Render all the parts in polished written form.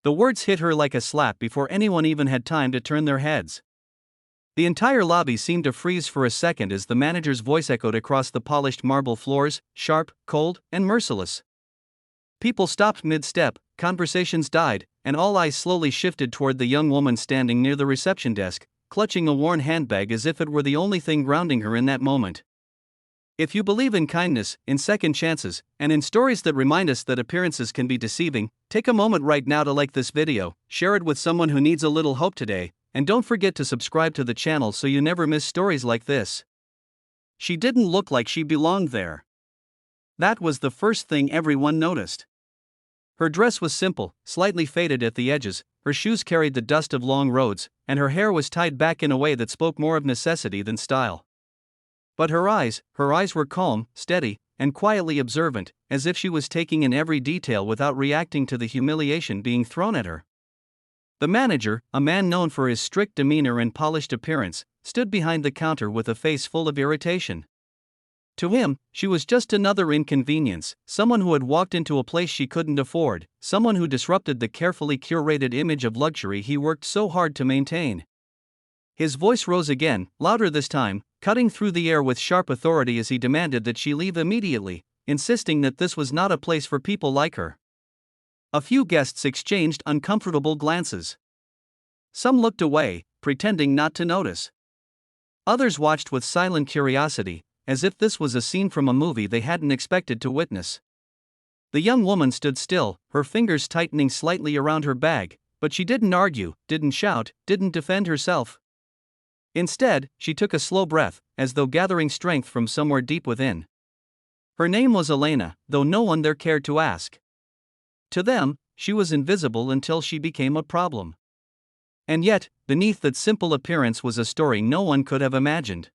The words hit her like a slap before anyone even had time to turn their heads. The entire lobby seemed to freeze for a second as the manager's voice echoed across the polished marble floors, sharp, cold, and merciless. People stopped mid-step, conversations died, and all eyes slowly shifted toward the young woman standing near the reception desk, clutching a worn handbag as if it were the only thing grounding her in that moment. If you believe in kindness, in second chances, and in stories that remind us that appearances can be deceiving, take a moment right now to like this video, share it with someone who needs a little hope today, and don't forget to subscribe to the channel so you never miss stories like this. She didn't look like she belonged there. That was the first thing everyone noticed. Her dress was simple, slightly faded at the edges, her shoes carried the dust of long roads, and her hair was tied back in a way that spoke more of necessity than style. But her eyes were calm, steady, and quietly observant, as if she was taking in every detail without reacting to the humiliation being thrown at her. The manager, a man known for his strict demeanor and polished appearance, stood behind the counter with a face full of irritation. To him, she was just another inconvenience, someone who had walked into a place she couldn't afford, someone who disrupted the carefully curated image of luxury he worked so hard to maintain. His voice rose again, louder this time, cutting through the air with sharp authority as he demanded that she leave immediately, insisting that this was not a place for people like her. A few guests exchanged uncomfortable glances. Some looked away, pretending not to notice. Others watched with silent curiosity, as if this was a scene from a movie they hadn't expected to witness. The young woman stood still, her fingers tightening slightly around her bag, but she didn't argue, didn't shout, didn't defend herself. Instead, she took a slow breath, as though gathering strength from somewhere deep within. Her name was Elena, though no one there cared to ask. To them, she was invisible until she became a problem. And yet, beneath that simple appearance was a story no one could have imagined.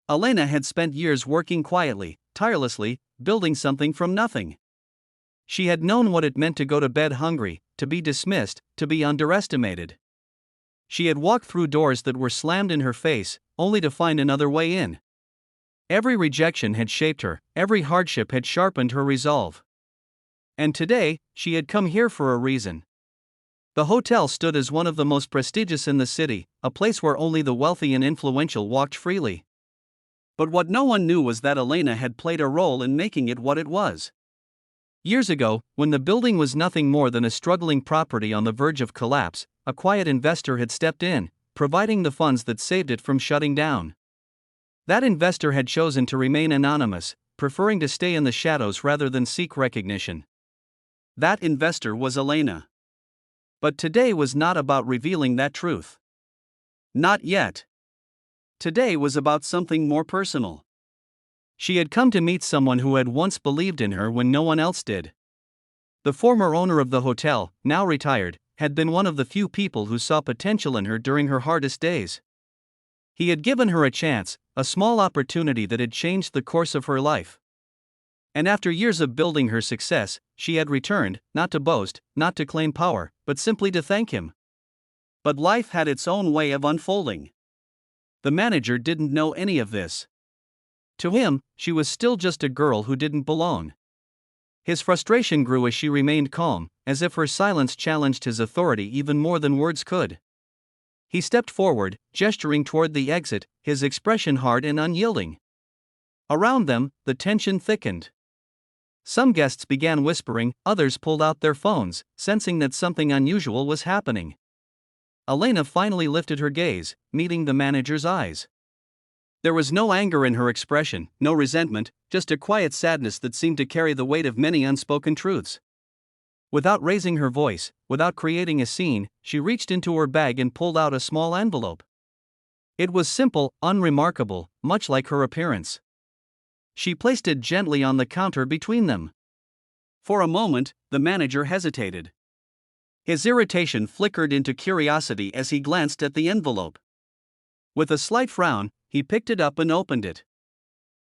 Elena had spent years working quietly, tirelessly, building something from nothing. She had known what it meant to go to bed hungry, to be dismissed, to be underestimated. She had walked through doors that were slammed in her face, only to find another way in. Every rejection had shaped her, every hardship had sharpened her resolve. And today, she had come here for a reason. The hotel stood as one of the most prestigious in the city, a place where only the wealthy and influential walked freely. But what no one knew was that Elena had played a role in making it what it was. Years ago, when the building was nothing more than a struggling property on the verge of collapse, a quiet investor had stepped in, providing the funds that saved it from shutting down. That investor had chosen to remain anonymous, preferring to stay in the shadows rather than seek recognition. That investor was Elena. But today was not about revealing that truth. Not yet. Today was about something more personal. She had come to meet someone who had once believed in her when no one else did. The former owner of the hotel, now retired, had been one of the few people who saw potential in her during her hardest days. He had given her a chance, a small opportunity that had changed the course of her life. And after years of building her success, she had returned, not to boast, not to claim power, but simply to thank him. But life had its own way of unfolding. The manager didn't know any of this. To him, she was still just a girl who didn't belong. His frustration grew as she remained calm, as if her silence challenged his authority even more than words could. He stepped forward, gesturing toward the exit, his expression hard and unyielding. Around them, the tension thickened. Some guests began whispering, others pulled out their phones, sensing that something unusual was happening. Elena finally lifted her gaze, meeting the manager's eyes. There was no anger in her expression, no resentment, just a quiet sadness that seemed to carry the weight of many unspoken truths. Without raising her voice, without creating a scene, she reached into her bag and pulled out a small envelope. It was simple, unremarkable, much like her appearance. She placed it gently on the counter between them. For a moment, the manager hesitated. His irritation flickered into curiosity as he glanced at the envelope. With a slight frown, he picked it up and opened it.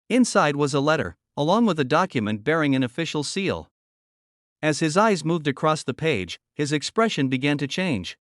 Inside was a letter, along with a document bearing an official seal. As his eyes moved across the page, his expression began to change.